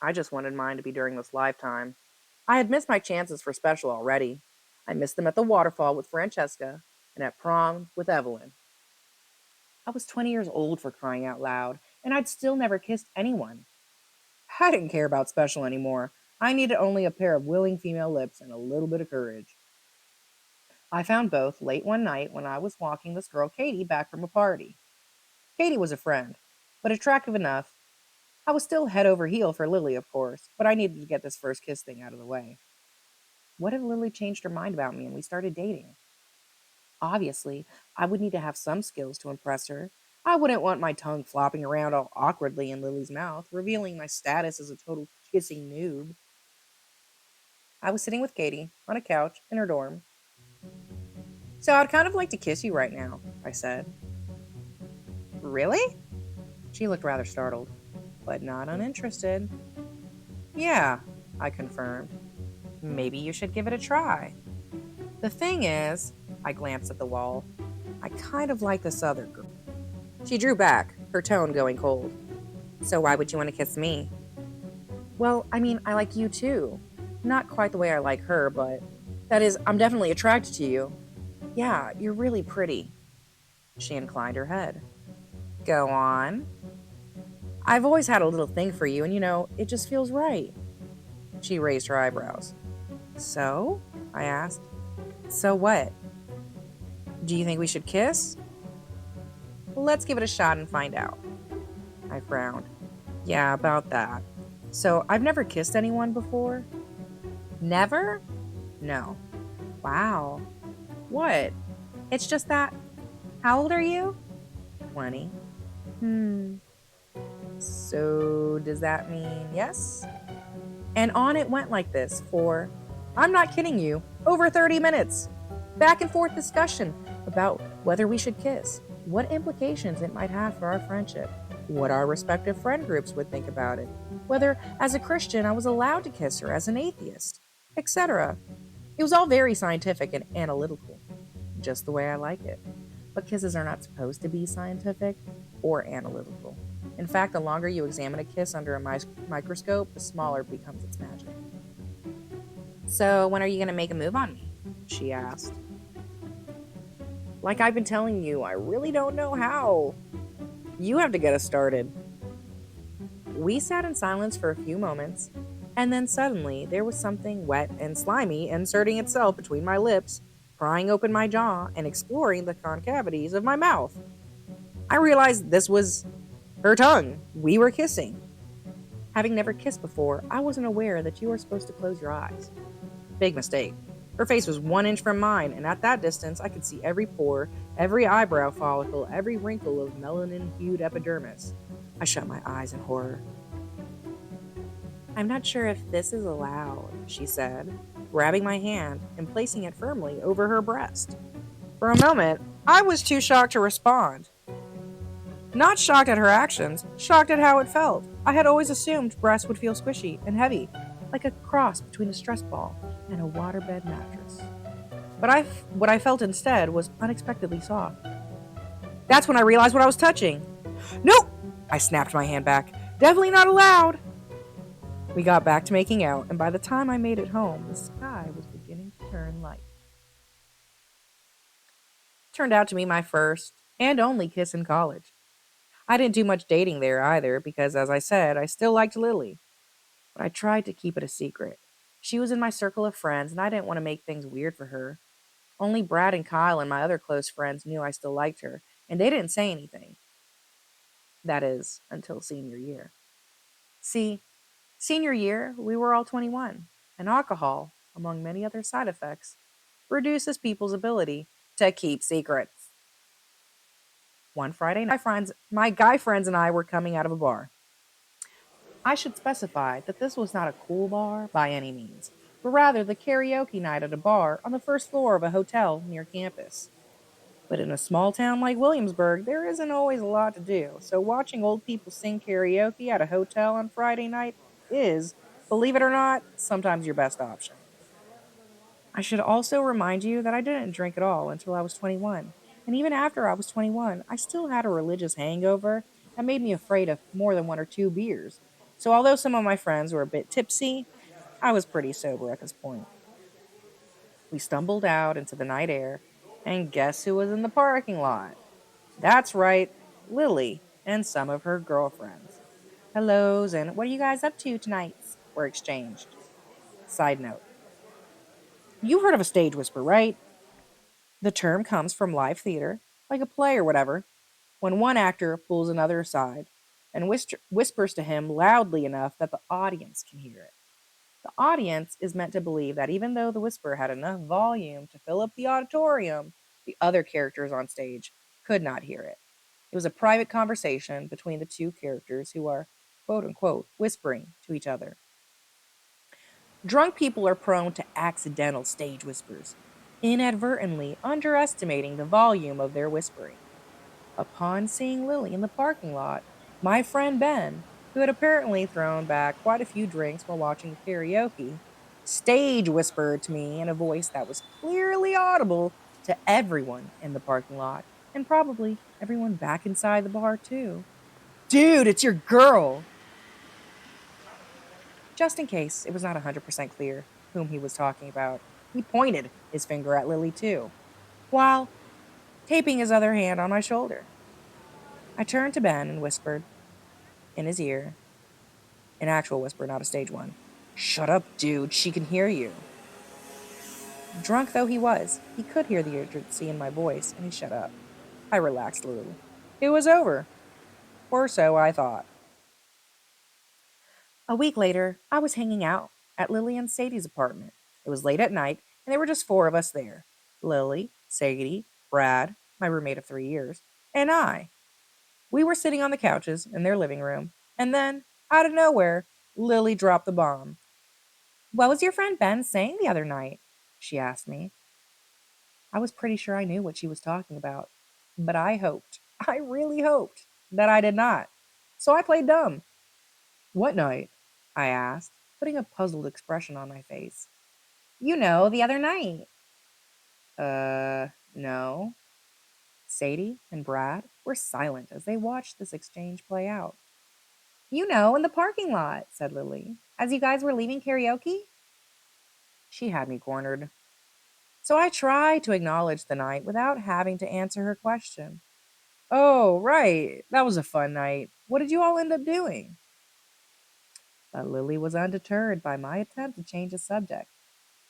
I just wanted mine to be during this lifetime. I had missed my chances for special already. I missed them at the waterfall with Francesca and at prom with Evelyn. I was 20 years old for crying out loud, and I'd still never kissed anyone. I didn't care about special anymore. I needed only a pair of willing female lips and a little bit of courage. I found both late one night when I was walking this girl Katie back from a party. Katie was a friend, but attractive enough. I was still head over heel for Lily, of course, but I needed to get this first kiss thing out of the way. What if Lily changed her mind about me and we started dating? Obviously, I would need to have some skills to impress her. I wouldn't want my tongue flopping around all awkwardly in Lily's mouth, revealing my status as a total kissing noob. I was sitting with Katie on a couch in her dorm. "So I'd kind of like to kiss you right now," I said. "Really?" She looked rather startled, but not uninterested. "Yeah," I confirmed. "Maybe you should give it a try. The thing is," I glanced at the wall, "I kind of like this other girl." She drew back, her tone going cold. "So why would you want to kiss me?" "Well, I mean, I like you too. Not quite the way I like her, but that is, I'm definitely attracted to you. Yeah, you're really pretty." She inclined her head. "Go on." "I've always had a little thing for you, and it just feels right." She raised her eyebrows. "So?" I asked. "So what? Do you think we should kiss?" "Let's give it a shot and find out." I frowned. "Yeah, about that. So, I've never kissed anyone before?" "Never?" "No." "Wow. What?" "It's just that. How old are you?" 20. "Hmm. So, does that mean yes?" And on it went like this for, I'm not kidding you, over 30 minutes. Back and forth discussion about whether we should kiss, what implications it might have for our friendship, what our respective friend groups would think about it, whether as a Christian I was allowed to kiss her as an atheist, etc. It was all very scientific and analytical, just the way I like it. But kisses are not supposed to be scientific or analytical. In fact, the longer you examine a kiss under a microscope, the smaller becomes its magic. "So, when are you going to make a move on me?" she asked. "Like I've been telling you, I really don't know how. You have to get us started." We sat in silence for a few moments, and then suddenly there was something wet and slimy inserting itself between my lips, prying open my jaw, and exploring the concavities of my mouth. I realized this was her tongue. We were kissing. Having never kissed before, I wasn't aware that you are supposed to close your eyes. Big mistake. Her face was 1 inch from mine, and at that distance, I could see every pore, every eyebrow follicle, every wrinkle of melanin hued epidermis. I shut my eyes in horror. I'm not sure if this is allowed, she said, grabbing my hand and placing it firmly over her breast. For a moment, I was too shocked to respond. Not shocked at her actions, shocked at how it felt. I had always assumed breasts would feel squishy and heavy, like a cross between a stress ball and a waterbed mattress. But what I felt instead was unexpectedly soft. That's when I realized what I was touching. Nope! I snapped my hand back. Definitely not allowed! We got back to making out, and by the time I made it home, the sky was beginning to turn light. It turned out to be my first and only kiss in college. I didn't do much dating there either because, as I said, I still liked Lily, but I tried to keep it a secret. She was in my circle of friends, and I didn't want to make things weird for her. Only Brad and Kyle and my other close friends knew I still liked her, and they didn't say anything. That is, until senior year. See, senior year, we were all 21, and alcohol, among many other side effects, reduces people's ability to keep secrets. One Friday night, my guy friends and I were coming out of a bar. I should specify that this was not a cool bar by any means, but rather the karaoke night at a bar on the first floor of a hotel near campus. But in a small town like Williamsburg, there isn't always a lot to do, so watching old people sing karaoke at a hotel on Friday night is, believe it or not, sometimes your best option. I should also remind you that I didn't drink at all until I was 21. And even after I was 21, I still had a religious hangover that made me afraid of more than one or two beers. So although some of my friends were a bit tipsy, I was pretty sober at this point. We stumbled out into the night air, and guess who was in the parking lot? That's right, Lily and some of her girlfriends. Hellos and what are you guys up to tonight? Were exchanged. Side note. You've heard of a stage whisper, right? The term comes from live theater, like a play or whatever, when one actor pulls another aside and whispers to him loudly enough that the audience can hear it. The audience is meant to believe that even though the whisper had enough volume to fill up the auditorium, the other characters on stage could not hear it. It was a private conversation between the two characters who are, quote unquote, whispering to each other. Drunk people are prone to accidental stage whispers, inadvertently underestimating the volume of their whispering. Upon seeing Lily in the parking lot, my friend Ben, who had apparently thrown back quite a few drinks while watching the karaoke, stage whispered to me in a voice that was clearly audible to everyone in the parking lot and probably everyone back inside the bar, too. Dude, it's your girl! Just in case it was not 100% clear whom he was talking about, he pointed his finger at Lily, too, while taping his other hand on my shoulder. I turned to Ben and whispered in his ear, an actual whisper, not a stage one. Shut up, dude, she can hear you. Drunk though he was, he could hear the urgency in my voice, and he shut up. I relaxed a little. It was over, or so I thought. A week later, I was hanging out at Lily and Sadie's apartment. It was late at night, and there were just four of us there: Lily, Sadie, Brad, my roommate of 3 years, and I. We were sitting on the couches in their living room, and then, out of nowhere, Lily dropped the bomb. What was your friend Ben saying the other night? She asked me. I was pretty sure I knew what she was talking about, but I hoped, I really hoped, that I did not. So I played dumb. What night? I asked, putting a puzzled expression on my face. You know, the other night. No. Sadie and Brad were silent as they watched this exchange play out. You know, in the parking lot, said Lily, as you guys were leaving karaoke. She had me cornered. So I tried to acknowledge the night without having to answer her question. Oh, right. That was a fun night. What did you all end up doing? But Lily was undeterred by my attempt to change the subject.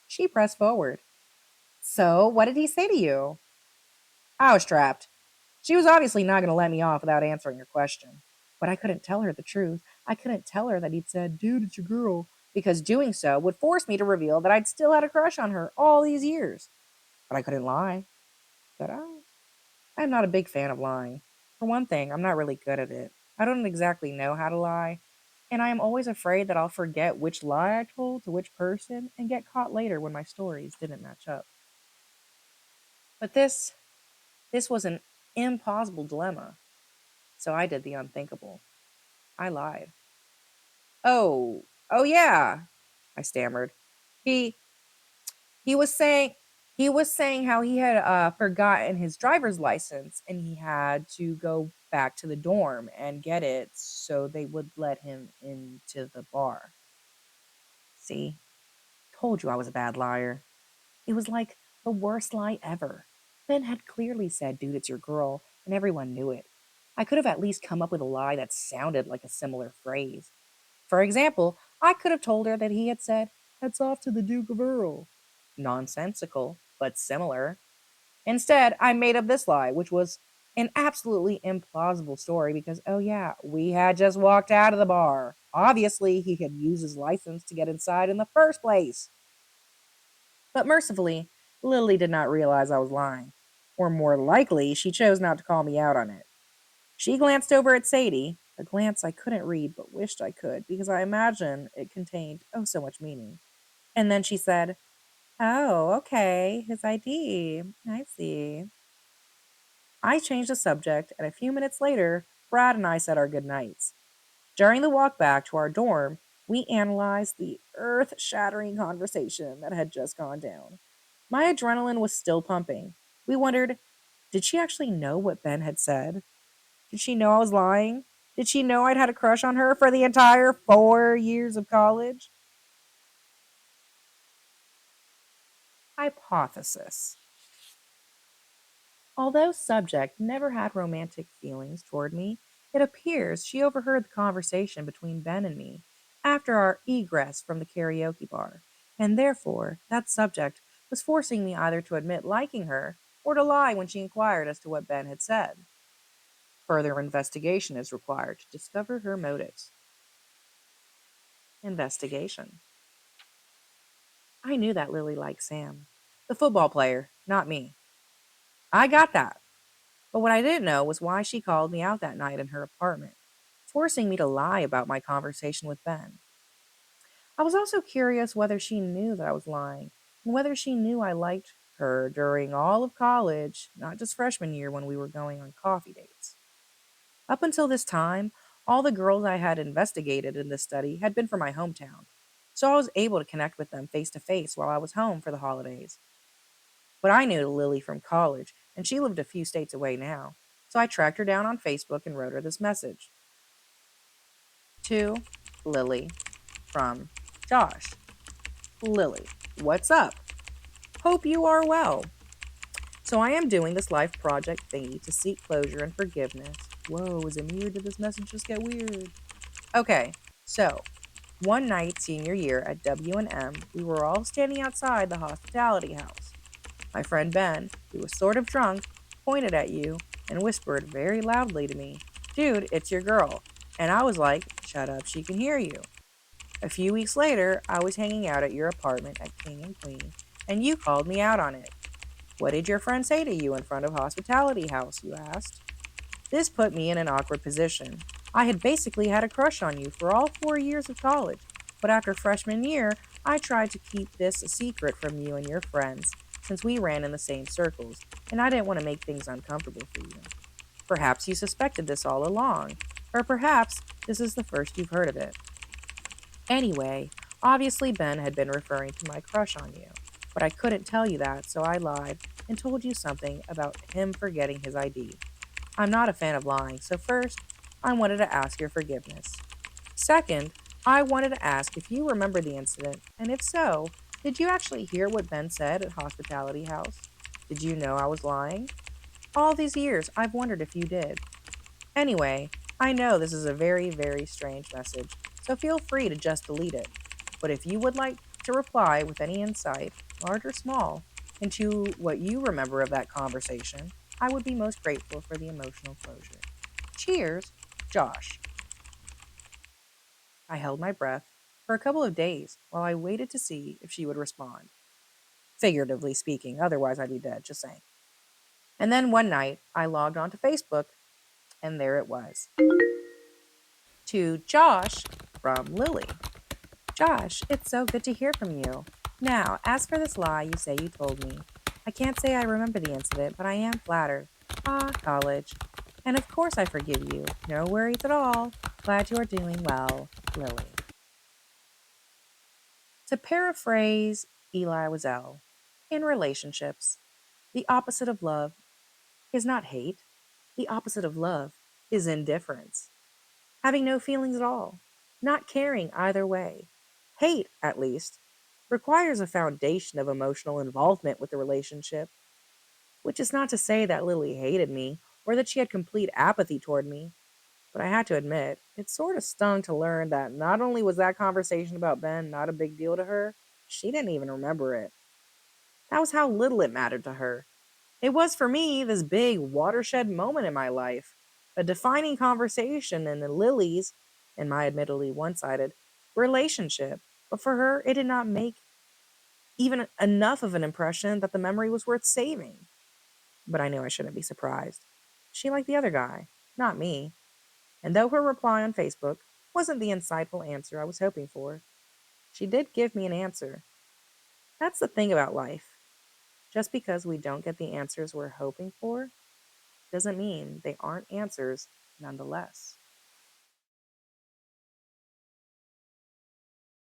She pressed forward. So, what did he say to you? I was trapped. She was obviously not going to let me off without answering her question. But I couldn't tell her the truth. I couldn't tell her that he'd said, dude, it's your girl, because doing so would force me to reveal that I'd still had a crush on her all these years. But I couldn't lie. Could I? I'm not a big fan of lying. For one thing, I'm not really good at it. I don't exactly know how to lie. And I am always afraid that I'll forget which lie I told to which person and get caught later when my stories didn't match up. But this was an impossible dilemma. So I did the unthinkable. I lied. Oh yeah, I stammered. He he was saying he was saying how he had forgotten his driver's license and he had to go back to the dorm and get it so they would let him into the bar. See, told you I was a bad liar. It was like the worst lie ever. Ben had clearly said, "Dude, it's your girl," and everyone knew it. I could have at least come up with a lie that sounded like a similar phrase. For example, I could have told her that he had said, "Hats off to the Duke of Earl." Nonsensical, but similar. Instead, I made up this lie, which was an absolutely implausible story because, oh yeah, we had just walked out of the bar. Obviously, he had used his license to get inside in the first place. But mercifully, Lily did not realize I was lying. Or more likely, she chose not to call me out on it. She glanced over at Sadie, a glance I couldn't read but wished I could because I imagine it contained oh so much meaning. And then she said, "Oh, okay, his ID. I see." I changed the subject, and a few minutes later, Brad and I said our goodnights. During the walk back to our dorm, we analyzed the earth shattering conversation that had just gone down. My adrenaline was still pumping. We wondered, did she actually know what Ben had said? Did she know I was lying? Did she know I'd had a crush on her for the entire 4 years of college? Hypothesis. Although subject never had romantic feelings toward me, it appears she overheard the conversation between Ben and me after our egress from the karaoke bar, and therefore that subject was forcing me either to admit liking her or to lie when she inquired as to what Ben had said. Further investigation is required to discover her motives. Investigation. I knew that Lily liked Sam, the football player, not me. I got that. But what I didn't know was why she called me out that night in her apartment, forcing me to lie about my conversation with Ben. I was also curious whether she knew that I was lying, and whether she knew I liked her during all of college, not just freshman year when we were going on coffee dates. Up until this time, all the girls I had investigated in this study had been from my hometown, so I was able to connect with them face to face while I was home for the holidays. But I knew Lily from college, and she lived a few states away now. So I tracked her down on Facebook and wrote her this message. To Lily from Josh. Lily, what's up? Hope you are well. So I am doing this life project thingy to seek closure and forgiveness. Whoa, is it me or did this message just get weird? Okay, so one night senior year at W&M, we were all standing outside the hospitality house. My friend Ben, who was sort of drunk, pointed at you and whispered very loudly to me, "Dude, it's your girl." And I was like, "Shut up, she can hear you." A few weeks later, I was hanging out at your apartment at King and Queen, and you called me out on it. "What did your friend say to you in front of Hospitality House?" you asked. This put me in an awkward position. I had basically had a crush on you for all 4 years of college, but after freshman year, I tried to keep this a secret from you and your friends, since we ran in the same circles, and I didn't want to make things uncomfortable for you. Perhaps you suspected this all along, or perhaps this is the first you've heard of it. Anyway, obviously Ben had been referring to my crush on you, but I couldn't tell you that, so I lied and told you something about him forgetting his ID. I'm not a fan of lying, so first, I wanted to ask your forgiveness. Second, I wanted to ask if you remember the incident, and if so, did you actually hear what Ben said at Hospitality House? Did you know I was lying? All these years, I've wondered if you did. Anyway, I know this is a very, very strange message, so feel free to just delete it. But if you would like to reply with any insight, large or small, into what you remember of that conversation, I would be most grateful for the emotional closure. Cheers, Josh. I held my breath for a couple of days while I waited to see if she would respond. Figuratively speaking, otherwise I'd be dead, just saying. And then one night, I logged onto Facebook, and there it was. To Josh, From Lily. Josh, it's so good to hear from you. Now, as for this lie you say you told me, I can't say I remember the incident, but I am flattered. Ah, college. And of course I forgive you. No worries at all. Glad you are doing well, Lily. To paraphrase Eli Wiesel, in relationships, the opposite of love is not hate. The opposite of love is indifference. Having no feelings at all, not caring either way. Hate, at least, requires a foundation of emotional involvement with the relationship, which is not to say that Lily hated me or that she had complete apathy toward me. But I had to admit, it sort of stung to learn that not only was that conversation about Ben not a big deal to her, she didn't even remember it. That was how little it mattered to her. It was for me this big watershed moment in my life, a defining conversation in Lily's, and my admittedly one sided, relationship. But for her, it did not make even enough of an impression that the memory was worth saving. But I knew I shouldn't be surprised. She liked the other guy, not me. And though her reply on Facebook wasn't the insightful answer I was hoping for, she did give me an answer. That's the thing about life. Just because we don't get the answers we're hoping for doesn't mean they aren't answers nonetheless.